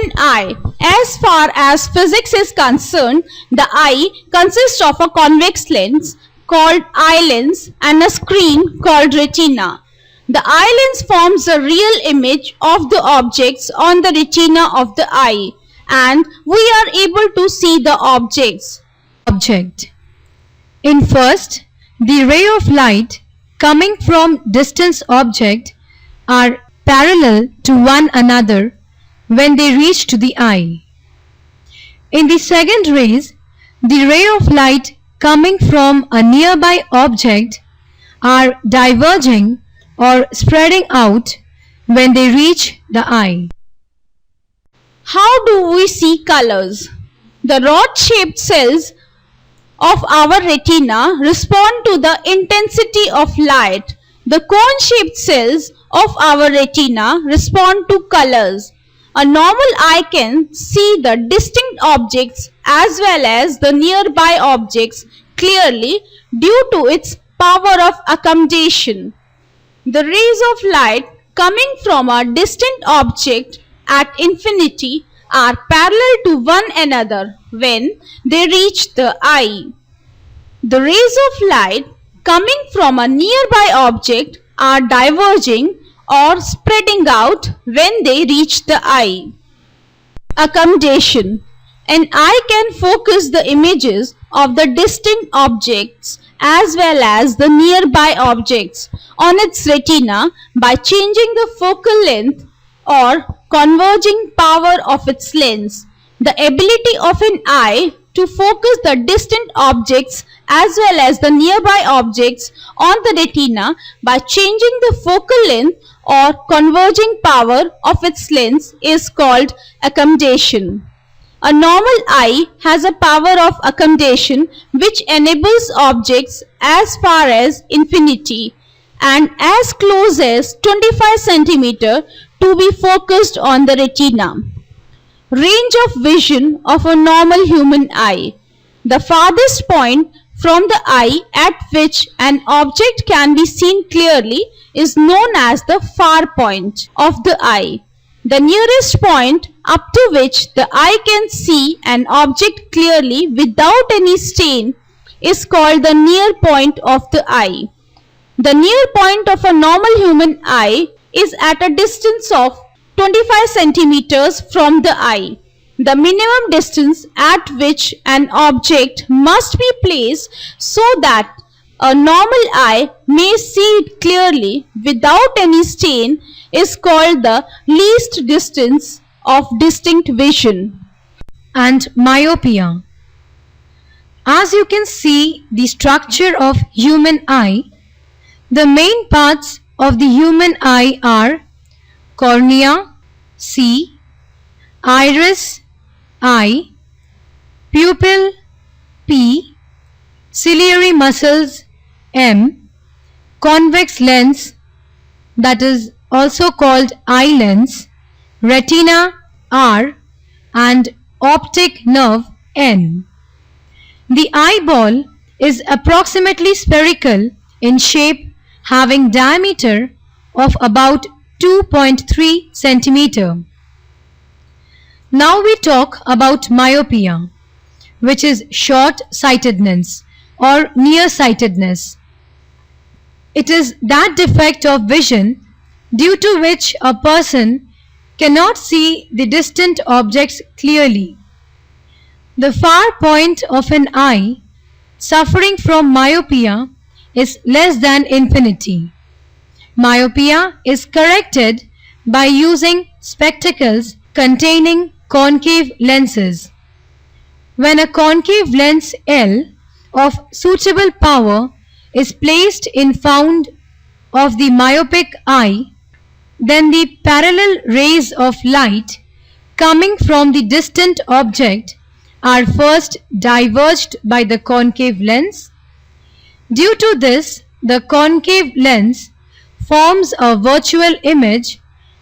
an eye. As far as physics is concerned, the eye consists of a convex lens called eye lens and a screen called retina. The eye lens forms the real image of the objects on the retina of the eye, and we are able to see the objects. Object. In first, the ray of light coming from distant object are parallel to one another when they reach to the eye. In the second rays, the ray of light coming from a nearby object are diverging or spreading out when they reach the eye. How do we see colors? The rod-shaped cells of our retina respond to the intensity of light. The cone-shaped cells of our retina respond to colors. A normal eye can see the distinct objects as well as the nearby objects clearly due to its power of accommodation. The rays of light coming from a distant object at infinity are parallel to one another when they reach the eye. The rays of light coming from a nearby object are diverging or spreading out when they reach the eye. Accommodation. An eye can focus the images of the distant objects as well as the nearby objects on its retina by changing the focal length or converging power of its lens. The ability of an eye to focus the distant objects as well as the nearby objects on the retina by changing the focal length or converging power of its lens is called accommodation. A normal eye has a power of accommodation which enables objects as far as infinity and as close as 25 cm to be focused on the retina. Range of vision of a normal human eye. The farthest point from the eye at which an object can be seen clearly is known as the far point of the eye. The nearest point up to which the eye can see an object clearly without any stain is called the near point of the eye. The near point of a normal human eye is at a distance of 25 centimeters from the eye. The minimum distance at which an object must be placed so that a normal eye may see it clearly without any stain is called the least distance of distinct vision. And myopia. As you can see the structure of human eye, the main parts of the human eye are cornea, C, iris, I, pupil, P, ciliary muscles, M, convex lens, that is also called eye lens, retina, R, and optic nerve, N. The eyeball is approximately spherical in shape, having diameter of about 2.3 centimeter. Now we talk about myopia, which is short-sightedness or nearsightedness. It is that defect of vision due to which a person cannot see the distant objects clearly. The far point of an eye suffering from myopia is less than infinity. Myopia is corrected by using spectacles containing concave lenses. When a concave lens L of suitable power is placed in front of the myopic eye, then the parallel rays of light coming from the distant object are first diverged by the concave lens. Due to this, the concave lens forms a virtual image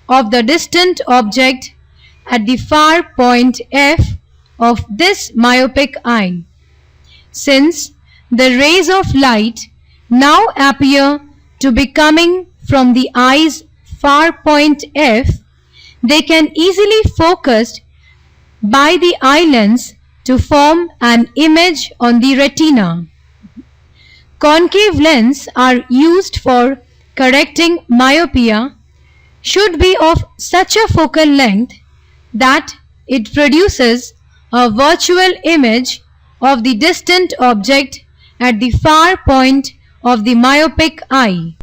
of the distant object at the far point F of this myopic eye. Since the rays of light now appear to be coming from the eye's far point F, they can easily focus by the eye lens to form an image on the retina. Concave lenses are used for correcting myopia, should be of such a focal length that it produces a virtual image of the distant object at the far point of the myopic eye.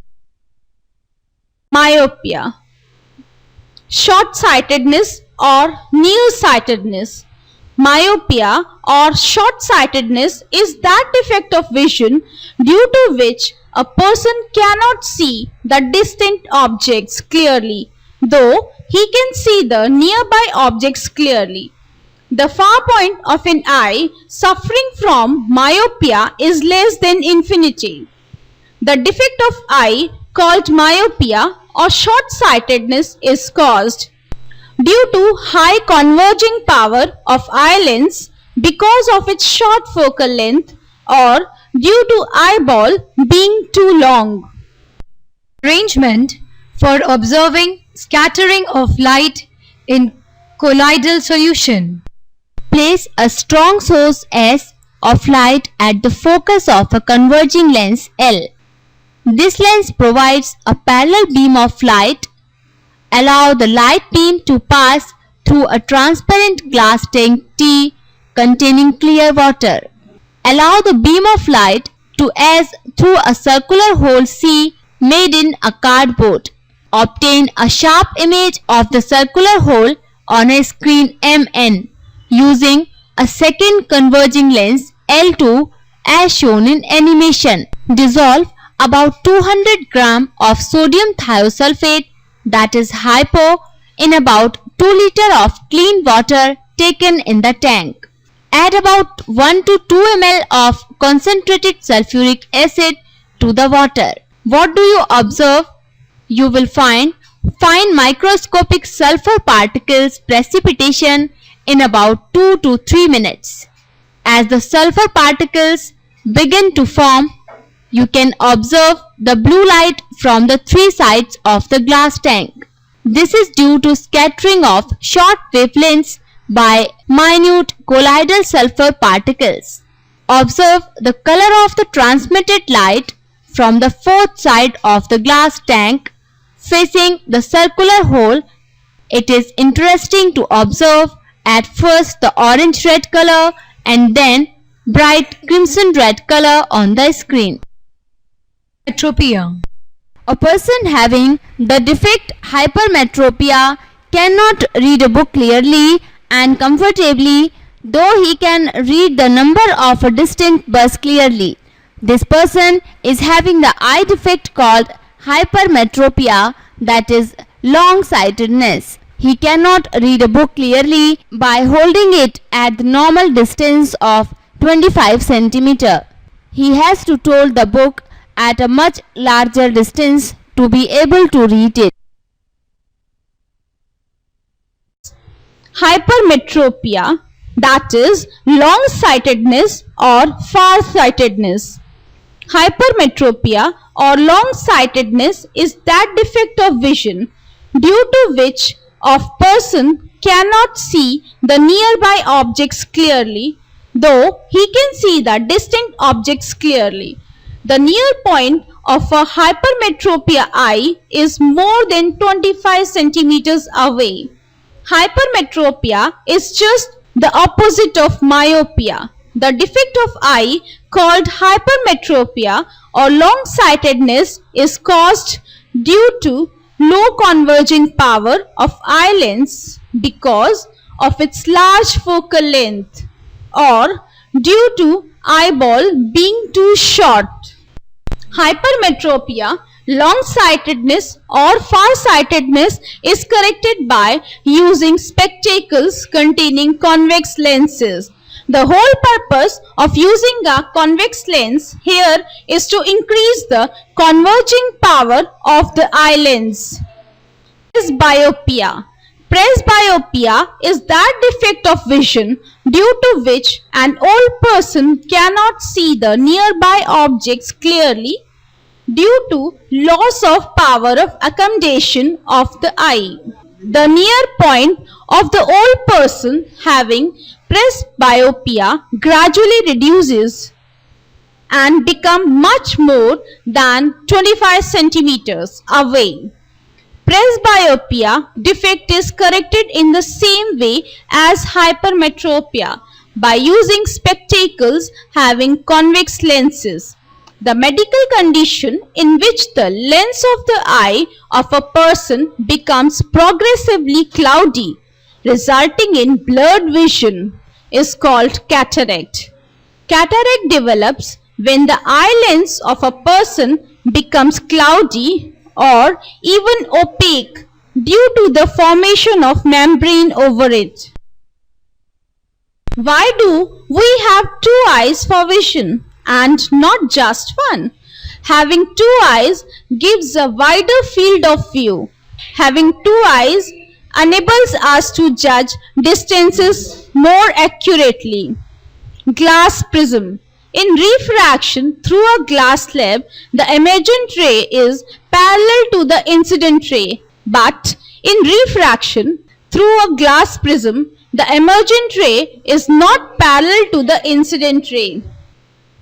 Myopia. Short-sightedness or nearsightedness. Myopia or short-sightedness is that defect of vision due to which a person cannot see the distant objects clearly, though he can see the nearby objects clearly. The far point of an eye suffering from myopia is less than infinity. The defect of eye called myopia or short-sightedness is caused due to high converging power of eye lens because of its short focal length or due to eyeball being too long. Arrangement for observing scattering of light in colloidal solution. Place a strong source S of light at the focus of a converging lens L. This lens provides a parallel beam of light. Allow the light beam to pass through a transparent glass tank T containing clear water. Allow the beam of light to pass through a circular hole C made in a cardboard. Obtain a sharp image of the circular hole on a screen MN using a second converging lens L2 as shown in animation. Dissolve about 200 gram of sodium thiosulfate, that is hypo, in about 2 liter of clean water taken in the tank. Add about 1 to 2 ml of concentrated sulfuric acid to the water. What do you observe? You will find fine microscopic sulfur particles precipitation in about 2 to 3 minutes. As the sulfur particles begin to form, you can observe the blue light from the 3 sides of the glass tank. This is due to scattering of short wavelengths by minute colloidal sulfur particles. Observe the color of the transmitted light from the 4th side of the glass tank facing the circular hole. It is interesting to observe at first the orange-red color and then bright crimson-red color on the screen. Hypermetropia. A person having the defect hypermetropia cannot read a book clearly and comfortably, though he can read the number of a distant bus clearly. This person is having the eye defect called hypermetropia, that is long-sightedness. He cannot read a book clearly by holding it at the normal distance of 25 centimeter. He has to hold the book at a much larger distance to be able to read it. Hypermetropia, that is long-sightedness or far-sightedness. Hypermetropia or long-sightedness is that defect of vision due to which a person cannot see the nearby objects clearly, though he can see the distant objects clearly. The near point of a hypermetropia eye is more than 25 centimeters away. Hypermetropia is just the opposite of myopia. The defect of eye called hypermetropia or long-sightedness is caused due to low converging power of eye lens because of its large focal length or due to eyeball being too short. Hypermetropia, long-sightedness or far-sightedness is corrected by using spectacles containing convex lenses. The whole purpose of using a convex lens here is to increase the converging power of the eye lens. Presbyopia. Presbyopia is that defect of vision due to which an old person cannot see the nearby objects clearly due to loss of power of accommodation of the eye. The near point of the old person having presbyopia gradually reduces and become much more than 25 centimeters away. Presbyopia defect is corrected in the same way as hypermetropia by using spectacles having convex lenses. The medical condition in which the lens of the eye of a person becomes progressively cloudy, resulting in blurred vision, is called cataract. Cataract develops when the eye lens of a person becomes cloudy or even opaque due to the formation of membrane over it. Why do we have two eyes for vision and not just one? Having two eyes gives a wider field of view. Having two eyes enables us to judge distances more accurately. Glass prism. In refraction through a glass slab, the emergent ray is parallel to the incident ray. But in refraction through a glass prism, the emergent ray is not parallel to the incident ray.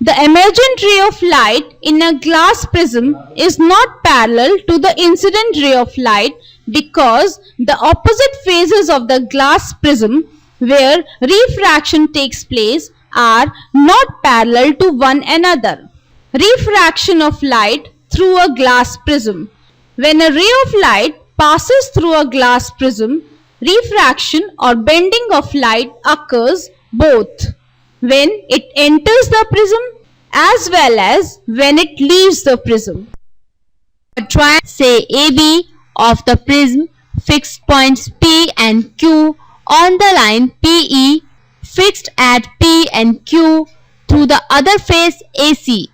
The emergent ray of light in a glass prism is not parallel to the incident ray of light because the opposite phases of the glass prism where refraction takes place are not parallel to one another. Refraction of light through a glass prism. When a ray of light passes through a glass prism, refraction or bending of light occurs both when it enters the prism as well as when it leaves the prism. A triangle, say AB, of the prism fixed points P and Q on the line PE fixed at P and Q through the other face AC.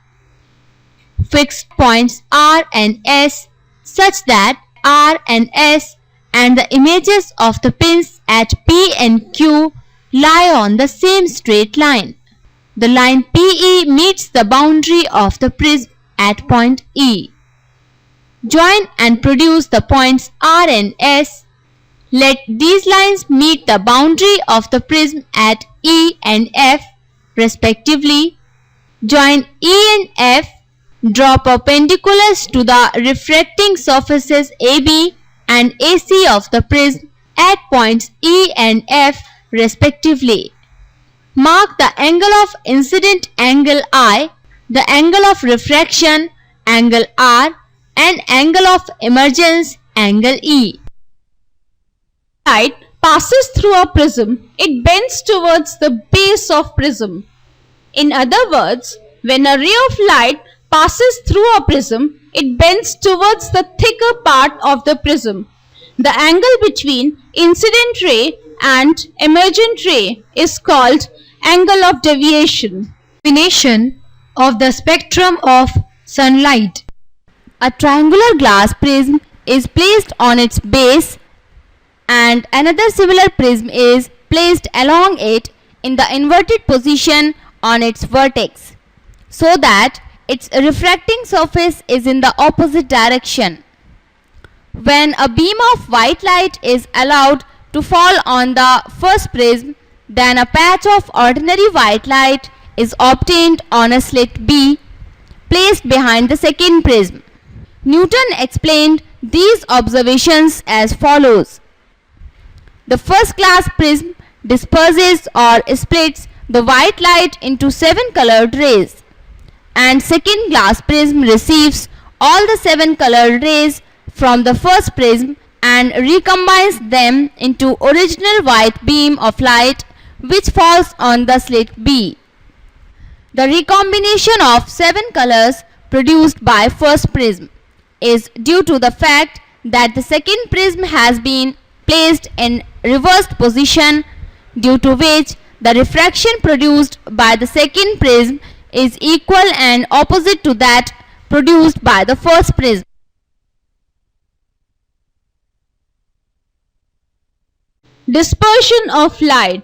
Fixed points R and S such that R and S and the images of the pins at P and Q lie on the same straight line. The line PE meets the boundary of the prism at point E. Join and produce the points R and S. Let these lines meet the boundary of the prism at E and F respectively. Join E and F. Draw perpendiculars to the refracting surfaces AB and AC of the prism at points E and F respectively. Mark the angle of incident angle I, the angle of refraction angle R, and angle of emergence angle E. Light passes through a prism, it bends towards the base of prism. In other words, when a ray of light passes through a prism, it bends towards the thicker part of the prism. The angle between incident ray and emergent ray is called angle of deviation. Combination of the spectrum of sunlight. A triangular glass prism is placed on its base and another similar prism is placed along it in the inverted position on its vertex so that its refracting surface is in the opposite direction. When a beam of white light is allowed to fall on the first prism, then a patch of ordinary white light is obtained on a slit B placed behind the second prism. Newton explained these observations as follows. The first class prism disperses or splits the white light into 7 colored rays, and second class prism receives all the 7 colored rays from the first prism and recombines them into original white beam of light which falls on the slit B. The recombination of 7 colors produced by first prism is due to the fact that the second prism has been placed in reversed position, due to which the refraction produced by the second prism is equal and opposite to that produced by the first prism. Dispersion of light.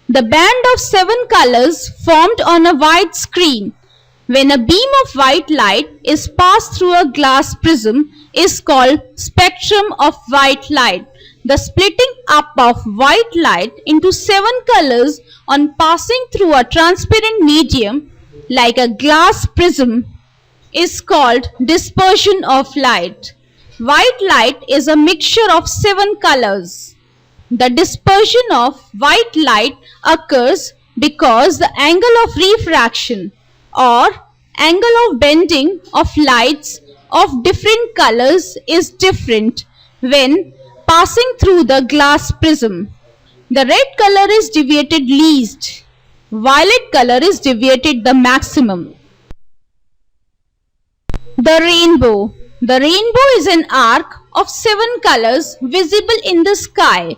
The band of 7 colors formed on a white screen when a beam of white light is passed through a glass prism is called spectrum of white light. The splitting up of white light into 7 colors on passing through a transparent medium like a glass prism is called dispersion of light. White light is a mixture of 7 colors. The dispersion of white light occurs because the angle of refraction or angle of bending of lights of different colors is different when passing through the glass prism. The red color is deviated least. Violet color is deviated the maximum. The rainbow. The rainbow is an arc of 7 colors visible in the sky,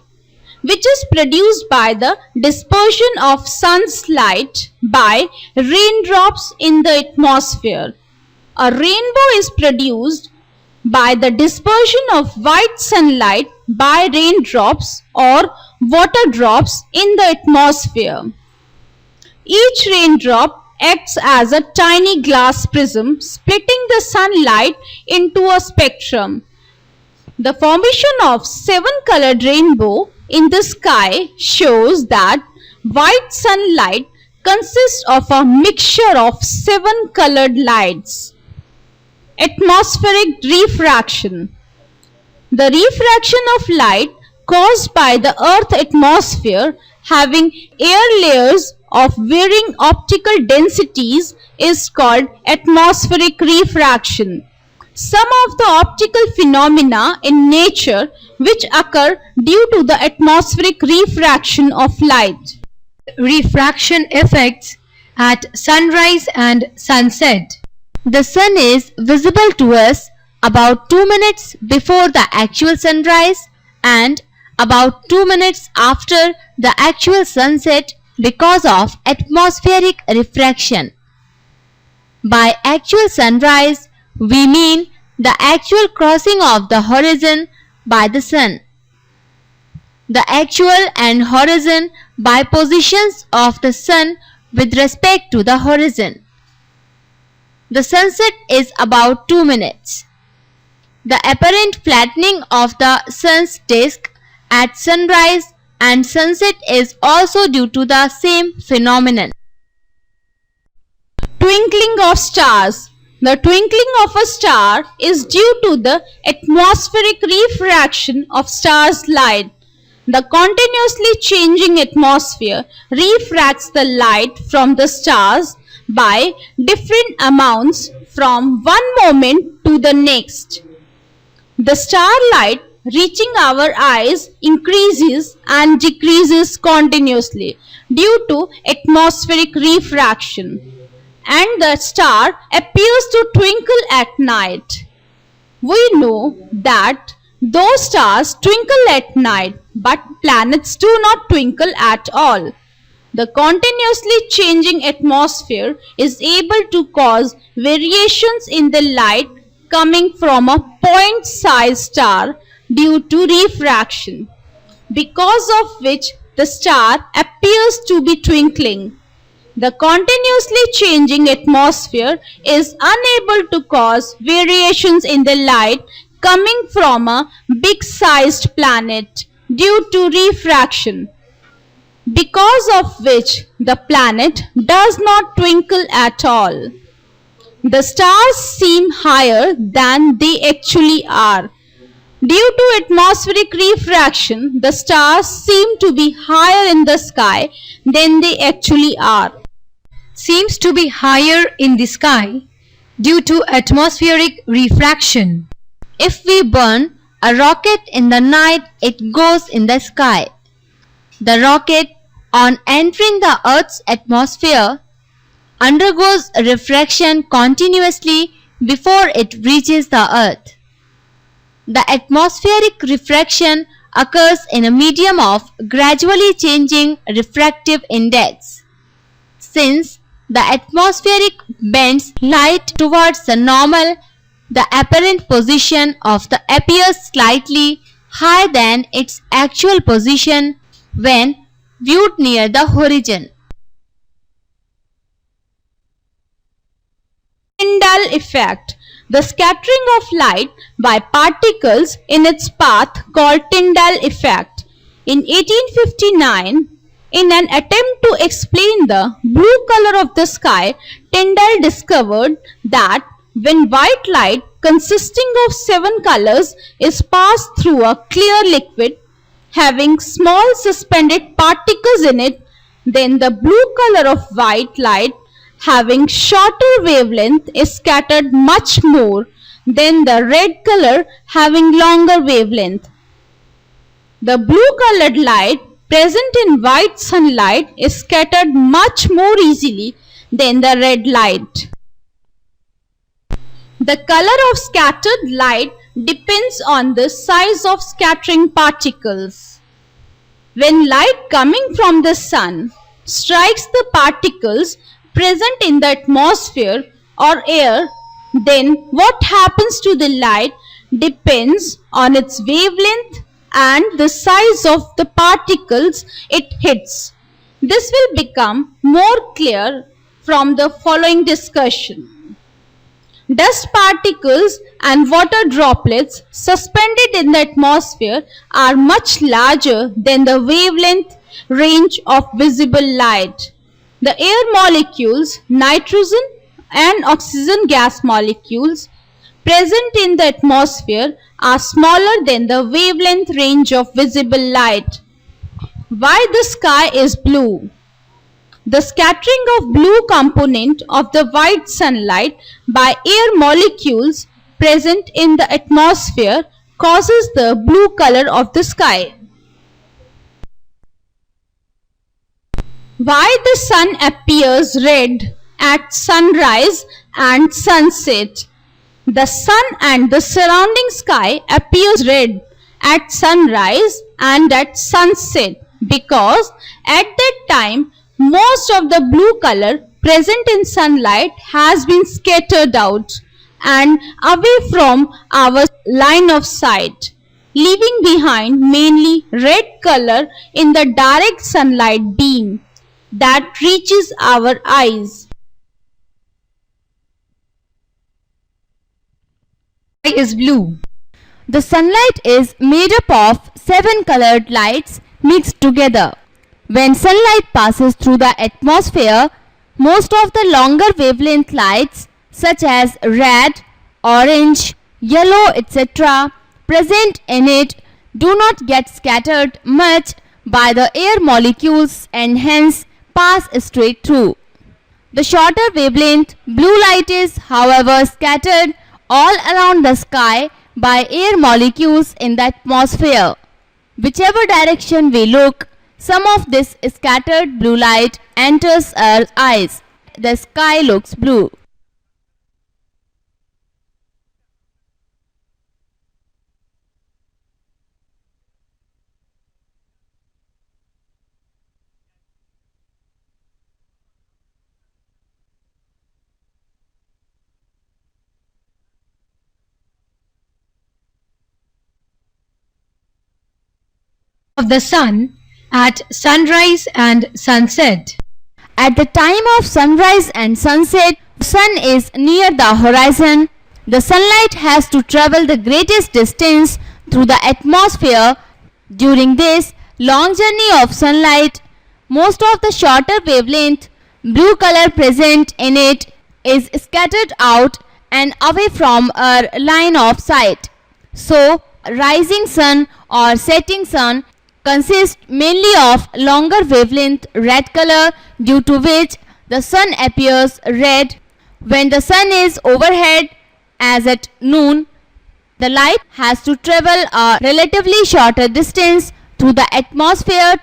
which is produced by the dispersion of sun's light by raindrops in the atmosphere. A rainbow is produced by the dispersion of white sunlight by raindrops or water drops in the atmosphere. Each raindrop acts as a tiny glass prism, splitting the sunlight into a spectrum. The formation of 7 colored rainbow in the sky shows that white sunlight consists of a mixture of 7 colored lights. Atmospheric refraction. The refraction of light caused by the Earth atmosphere having air layers of varying optical densities is called atmospheric refraction. Some of the optical phenomena in nature which occur due to the atmospheric refraction of light. Refraction effects at sunrise and sunset. The sun is visible to us about 2 minutes before the actual sunrise and about 2 minutes after the actual sunset because of atmospheric refraction. By actual sunrise, we mean the actual crossing of the horizon by the sun. The actual and horizon by positions of the sun with respect to the horizon. The sunset is about 2 minutes. The apparent flattening of the sun's disk at sunrise and sunset is also due to the same phenomenon. Twinkling of stars. The twinkling of a star is due to the atmospheric refraction of star's light. The continuously changing atmosphere refracts the light from the stars by different amounts from one moment to the next. The starlight reaching our eyes increases and decreases continuously due to atmospheric refraction, and the star appears to twinkle at night. We know that those stars twinkle at night, but planets do not twinkle at all. The continuously changing atmosphere is able to cause variations in the light coming from a point-sized star due to refraction, because of which the star appears to be twinkling. The continuously changing atmosphere is unable to cause variations in the light coming from a big-sized planet due to refraction, because of which the planet does not twinkle at all. The stars seem higher than they actually are. Due to atmospheric refraction, the stars seem to be higher in the sky than they actually are. Seems to be higher in the sky due to atmospheric refraction. If we burn a rocket in the night, it goes in the sky. The rocket, on entering the Earth's atmosphere, undergoes refraction continuously before it reaches the Earth. The atmospheric refraction occurs in a medium of gradually changing refractive index. Since the atmospheric bends light towards the normal, the apparent position of the appears slightly higher than its actual position when viewed near the horizon. Tyndall effect. the scattering of light by particles in its path called Tyndall effect. In 1859, in an attempt to explain the blue color of the sky, Tyndall discovered that when white light consisting of 7 colors is passed through a clear liquid having small suspended particles in it, then the blue color of white light having shorter wavelength is scattered much more than the red color having longer wavelength. The blue colored light present in white sunlight is scattered much more easily than the red light. The color of scattered light depends on the size of scattering particles. When light coming from the sun strikes the particles present in the atmosphere or air, then what happens to the light depends on its wavelength and the size of the particles it hits. This will become more clear from the following discussion. Dust particles and water droplets suspended in the atmosphere are much larger than the wavelength range of visible light. The air molecules, nitrogen and oxygen gas molecules present in the atmosphere are smaller than the wavelength range of visible light. Why the sky is blue? The scattering of blue component of the white sunlight by air molecules present in the atmosphere causes the blue color of the sky. Why the sun appears red at sunrise and sunset? The sun and the surrounding sky appears red at sunrise and at sunset because at that time most of the blue color present in sunlight has been scattered out and away from our line of sight, leaving behind mainly red color in the direct sunlight beam that reaches our eyes. Sky is blue. The sunlight is made up of 7 colored lights mixed together. When sunlight passes through the atmosphere, most of the longer wavelength lights such as red, orange, yellow, etc. present in it do not get scattered much by the air molecules and hence pass straight through. The shorter wavelength blue light is, however, scattered all around the sky by air molecules in the atmosphere. Whichever direction we look, some of this scattered blue light enters our eyes. The sky looks blue. Of the sun at sunrise and sunset. At the time of sunrise and sunset, the sun is near the horizon. The sunlight has to travel the greatest distance through the atmosphere. During this long journey of sunlight, most of the shorter wavelength blue color present in it is scattered out and away from our line of sight. So, rising sun or setting sun consists mainly of longer wavelength red color, due to which the sun appears red. When the sun is overhead, as at noon, the light has to travel a relatively shorter distance through the atmosphere.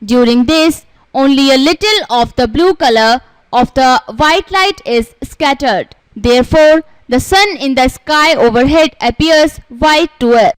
During this, only a little of the blue color of the white light is scattered. Therefore, the sun in the sky overhead appears white to us.